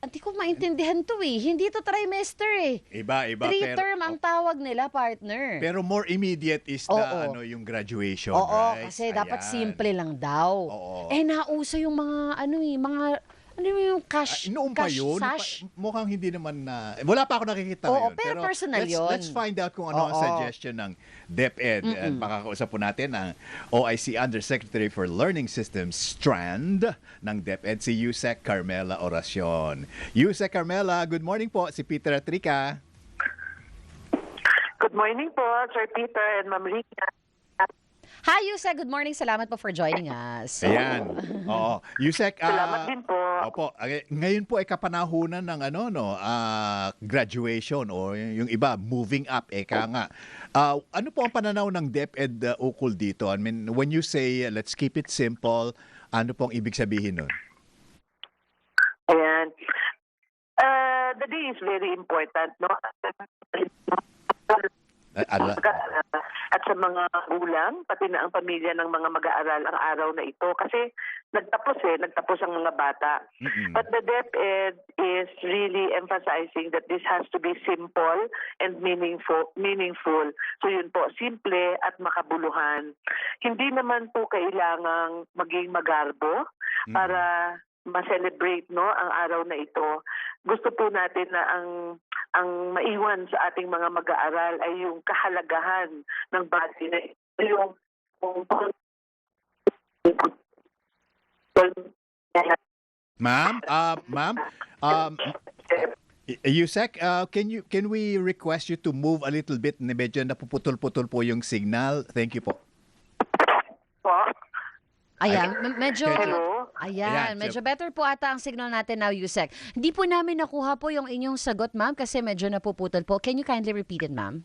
Hindi ko maintindihan 'to, eh. Hindi 'to trimester, eh. Iba-iba 3 pero term ang tawag nila, partner. pero more immediate is the Oo. ano, yung graduation, Oo, right? kasi dapat Ayan. simple lang daw. Oo. Eh, nauso yung mga ano, eh, mga ano yung cash Noon pa cash yun, sash? mukhang hindi naman na wala pa ako nakikita Oo, ngayon. pero personal yun. let's find out kung ano ang Oo. suggestion ng DepEd. And makakausap po natin ang OIC Undersecretary for Learning Systems Strand ng DepEd, si Yusek Carmela Oracion. Yusek Carmela, good morning po. Si Peter Atrica. Good morning po, Sir Peter and Ma'am Rika. Hi, Yusek. Good morning. Salamat po for joining us. Ayan. Oo. Yusek, Salamat din po. Opo. Ngayon po ay kapanahunan ng graduation o yung iba moving up nga. Ano po ang pananaw ng DepEd ukol dito? I mean, when you say let's keep it simple, ano po ang ibig sabihin nun? Ayan. The day is very important, no? At sa mga gulang, pati na ang pamilya ng mga mag-aaral ang araw na ito. Kasi nagtapos ang mga bata. But the DepEd is really emphasizing that this has to be simple and meaningful. So yun po, simple at makabuluhan. Hindi naman po kailangang maging magarbo para ma-celebrate, no, ang araw na ito. Gusto po natin na ang maiwan sa ating mga mag-aaral ay yung kahalagahan ng bati na yung Ma'am, Yusek, can we request you to move a little bit? Medyo napuputol-putol po yung signal. Thank you po. Ayan, medyo, Hello? ayan, Ayan, medyo better po ata ang signal natin now, Yusek. Hindi po namin nakuha po yung inyong sagot, ma'am, kasi medyo napuputol po. Can you kindly repeat it, ma'am?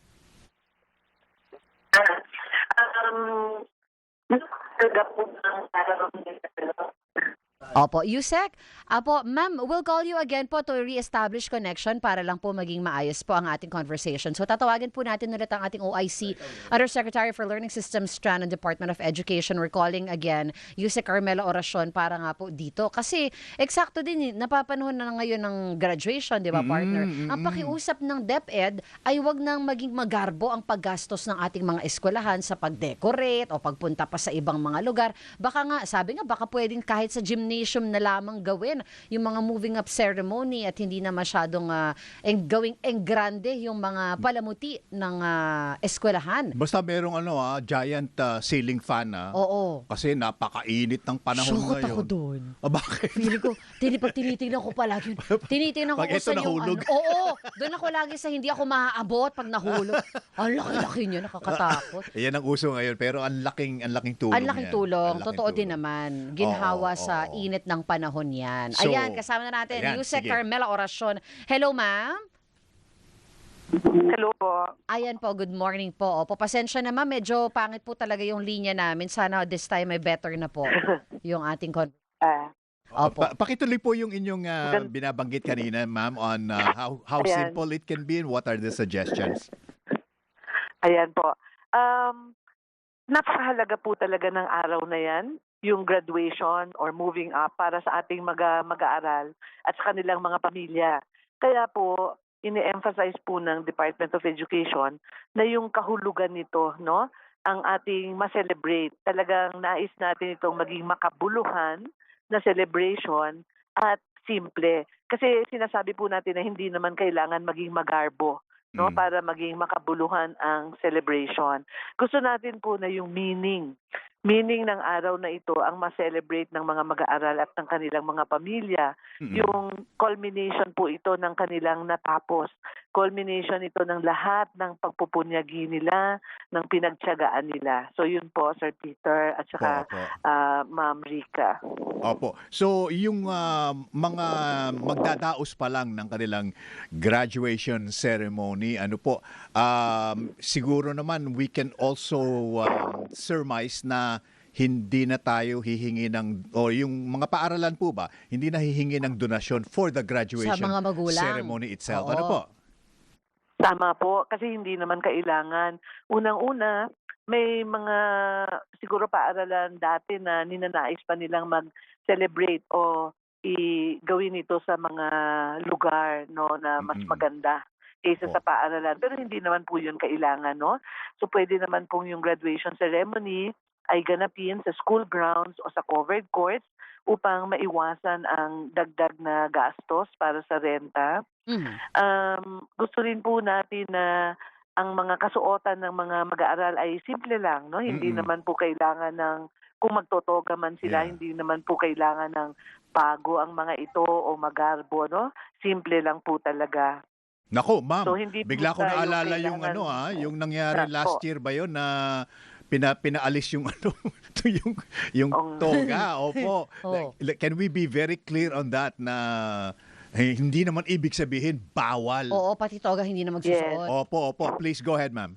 Opo, Yusek. Apo, ma'am, we'll call you again po to re-establish connection para lang po maging maayos po ang ating conversation. So tatawagin po natin ulit ang ating OIC, Undersecretary for Learning Systems Strand ng Department of Education. We're calling again Yusek Carmela Oracion para nga po dito. Kasi eksakto din, napapanahon na ngayon ng graduation, di ba, partner? Ang pakiusap ng DepEd ay wag nang maging magarbo ang paggastos ng ating mga eskwelahan sa pag-decorate o pagpunta pa sa ibang mga lugar. Baka nga, sabi nga, baka pwedeng kahit sa gymnasium na lamang gawin yung mga moving up ceremony at hindi na masyadong gawing enggrande yung mga palamuti ng eskwelahan. Basta merong giant ceiling fan. Oo. Kasi napakainit ng panahon Syokot ngayon. ako doon. Bakit? Feeling ko, pag tinitignan ko palagi, tinitignan ko Pag kung ito saan yung nahulog. Oo, doon ako lagi sa hindi ako maaabot pag nahulog. Ang laki-laki niya, nakakatakot. Yan ang uso ngayon, pero ang laking tulong Ang laking yan. tulong. Ang laking Totoo din tulong. naman. Ginhawa Oo, sa oo. init ng panahon yan. So, Ayan, kasama na natin, ayan, Yusek sige. Carmela Oracion. Hello, ma'am. Hello po. Ayan po, good morning po. Opo, pasensya na ma'am, medyo pangit po talaga yung linya namin. Sana this time ay better na po yung ating Opo. Pakituloy po yung inyong binabanggit kanina, ma'am, on how Ayan. simple it can be and what are the suggestions? Ayan po. Napakahalaga po talaga ng araw na yan, yung graduation or moving up para sa ating mag-aaral at sa kanilang mga pamilya. Kaya po, ini-emphasize po ng Department of Education na yung kahulugan nito, no, ang ating ma-celebrate. Talagang nais natin itong maging makabuluhan na celebration at simple. Kasi sinasabi po natin na hindi naman kailangan maging magarbo, no, para maging makabuluhan ang celebration. Gusto natin po na yung meaning ng araw na ito ang ma-celebrate ng mga mag-aaral at ng kanilang mga pamilya. Yung culmination po ito ng kanilang natapos. Culmination ito ng lahat ng pagpupunyagi nila, ng pinagtiyagaan nila. So yun po, Sir Peter at saka Opo. Ma'am Rika. Opo. So, yung mga magdadaos pa lang ng kanilang graduation ceremony, siguro naman we can also surmise na hindi na tayo hihingi o yung mga paaralan po ba, hindi na hihingi ng donasyon for the graduation Sa mga magulang. ceremony itself. Oo. Ano po? Tama po, kasi hindi naman kailangan. Unang-una, may mga siguro paaralan dati na ninanais pa nilang mag-celebrate o gawin ito sa mga lugar, no, na mas maganda kaysa Opo. sa paaralan. Pero hindi naman po yun kailangan, no? So pwede naman pong yung graduation ceremony ay ganapin sa school grounds o sa covered courts upang maiwasan ang dagdag na gastos para sa renta. Mhm. Gusto rin po natin na ang mga kasuotan ng mga mag-aaral ay simple lang, no? Hindi Mm. naman po kailangan ng kung magtotoga man sila, Yeah. hindi naman po kailangan ng pago ang mga ito o magarbo, no? Simple lang po talaga. Nako, ma'am, So hindi po bigla ko tayo naalala yung kailangan yung nangyari last po. year ba yon na pinaalis yung to yung Ang toga. Opo. Oh. Can we be very clear on that na hindi naman ibig sabihin bawal. Oo, pati toga hindi na magsusuot. Opo, please go ahead, ma'am.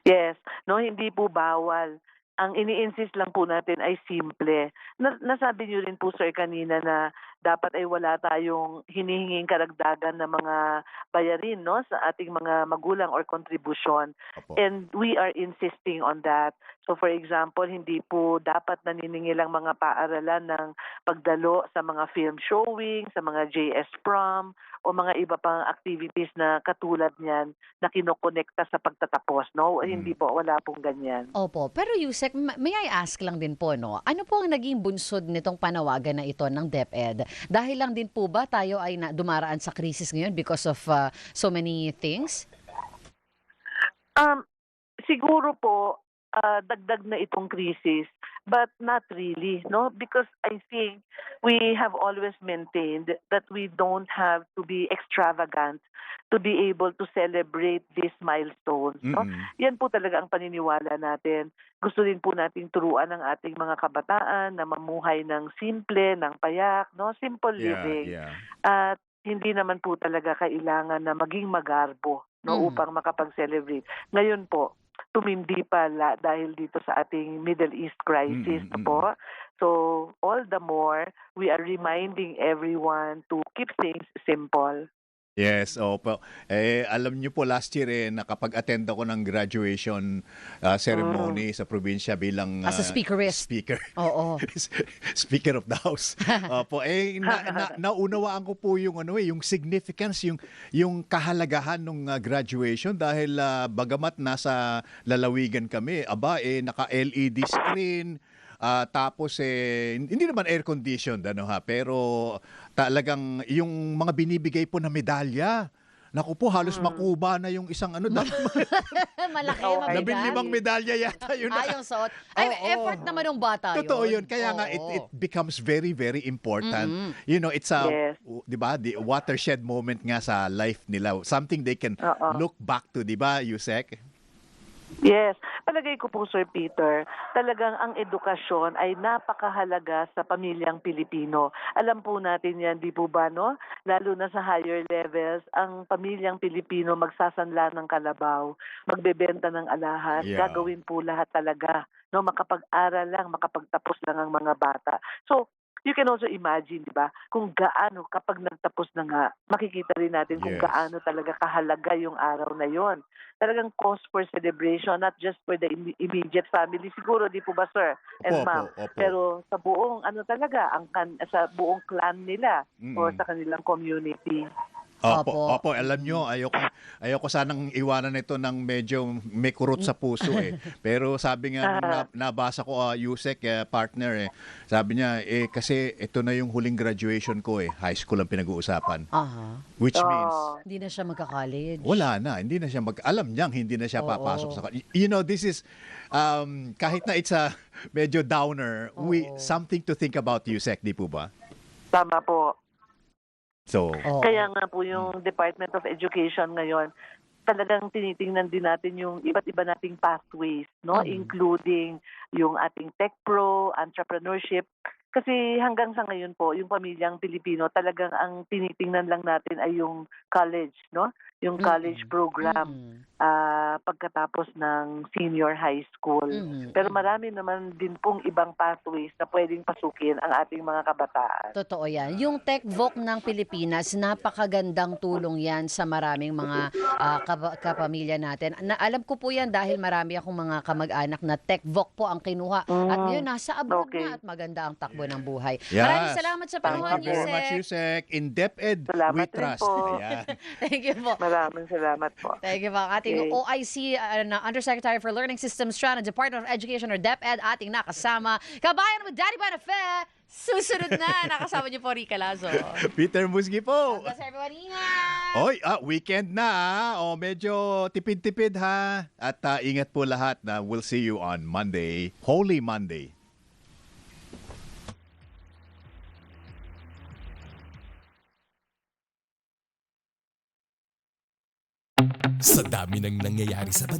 Yes, no, hindi po bawal. Ang ini-insist lang po natin ay simple. Nasabi niyo rin po, sir, kanina na dapat ay wala tayong hinihinging karagdagan na mga bayarin, no, sa ating mga magulang or contribution. Opo. And we are insisting on that. So for example, hindi po dapat naniningil ang mga paaralan ng pagdalo sa mga film showing, sa mga JS prom, o mga iba pang activities na katulad niyan na kinokonekta sa pagtatapos, no? Hindi po, wala pong ganyan. Opo. Pero Yusek, may I ask lang din po, no? Ano po ang naging bunsod nitong panawagan na ito ng DepEd? Dahil lang din po ba tayo ay dumaraan sa krisis ngayon because of so many things? Siguro po, dagdag na itong krisis, but not really, no? Because I think we have always maintained that we don't have to be extravagant to be able to celebrate these milestones, no? Mm-mm. Yan po talaga ang paniniwala natin. Gusto din po nating turuan ang ating mga kabataan na mamuhay ng simple, ng payak, no? Simple living. Yeah. At hindi naman po talaga kailangan na maging magarbo, no, Mhm. upang makapag-celebrate. Ngayon po, tumindi pala dahil dito sa ating Middle East crisis, Mm, mm, po. So, all the more, we are reminding everyone to keep things simple. Yes, opo. Alam niyo po last year nakapag-attend ako ng graduation ceremony sa probinsya bilang As a speakerist. speaker. Oo. Speaker of the House. Opo, naunawaan ko po yung yung significance, yung kahalagahan ng graduation dahil bagamat nasa lalawigan kami, naka-LED screen. Tapos hindi naman air conditioned pero talagang yung mga binibigay po na medalya. Naku po, halos makuba na yung isang Malaki, Oo, mabigat. 15 medalya yata yun. Yung suot. Ay, Oo. effort naman ng bata yun. Totoo yun. Kaya nga, Oo. it becomes very, very important. You know, it's a, Yes. di ba, the watershed moment nga sa life nila. Something they can Oo. look back to, di ba, Yusek? Yes. Palagay ko po, Sir Peter, talagang ang edukasyon ay napakahalaga sa pamilyang Pilipino. Alam po natin yan, di po ba, no? Lalo na sa higher levels, ang pamilyang Pilipino magsasanla ng kalabaw, magbebenta ng alahas, Yeah. gagawin po lahat talaga. No? Makapag-aral lang, makapagtapos lang ang mga bata. So, you can also imagine, di ba, kung gaano kapag nagtapos na nga, makikita rin natin kung Yes. gaano talaga kahalaga yung araw na yon. Talagang cause for celebration, not just for the immediate family. Siguro, di po ba, sir and ma'am? Opo. Pero sa buong, talaga, sa buong clan nila o Mm-mm. sa kanilang community. Opo, alam nyo, ayoko sanang iwanan ito ng medyo may kurot sa puso Pero sabi nga, nung nabasa ko, Yusek, partner, sabi niya, kasi ito na yung huling graduation ko high school ang pinag-uusapan. Aha. Which means, Hindi na siya magka-college. wala na, hindi na siya alam niyang hindi na siya Oo. papasok sa you know, this is kahit na it's a medyo downer, something to think about, Yusek, di po ba? Tama po. So, Oo. Kaya nga po yung Department of Education ngayon, talagang tinitingnan din natin yung iba't iba nating pathways, no? Including yung ating Tech Pro, entrepreneurship. Kasi hanggang sa ngayon po, yung pamilyang Pilipino, talagang ang tinitingnan lang natin ay yung college, no? Yung college program pagkatapos ng senior high school. Pero marami naman din pong ibang pathways na pwedeng pasukin ang ating mga kabataan. Totoo yan. Yung TechVoc ng Pilipinas, napakagandang tulong yan sa maraming mga kapamilya natin. Alam ko po yan dahil marami akong mga kamag-anak na TechVoc po ang kinuha. At ngayon, nasa abroad Okay. na at maganda ang takbo takbo ng buhay. Yes. Maraming salamat sa panahon, Thank you very much, Yusek. Yusek. In DepEd, we Salamat rin trust. po. Ayan. Thank you po. Maraming salamat po. Thank you po. Ang ating Okay. OIC, na Undersecretary for Learning Systems, Strand, ng Department of Education or DepEd, ating nakasama. Kabayan mo, Daddy Banafe! Susunod na, nakasama niyo po, Rica Lazo. Peter Musgi po. Basta everyone, ingat! Oy, weekend na O, medyo tipid-tipid ha. At ingat po lahat na we'll see you on Monday, Holy Monday. Sa dami ng nangyayari sa bansa,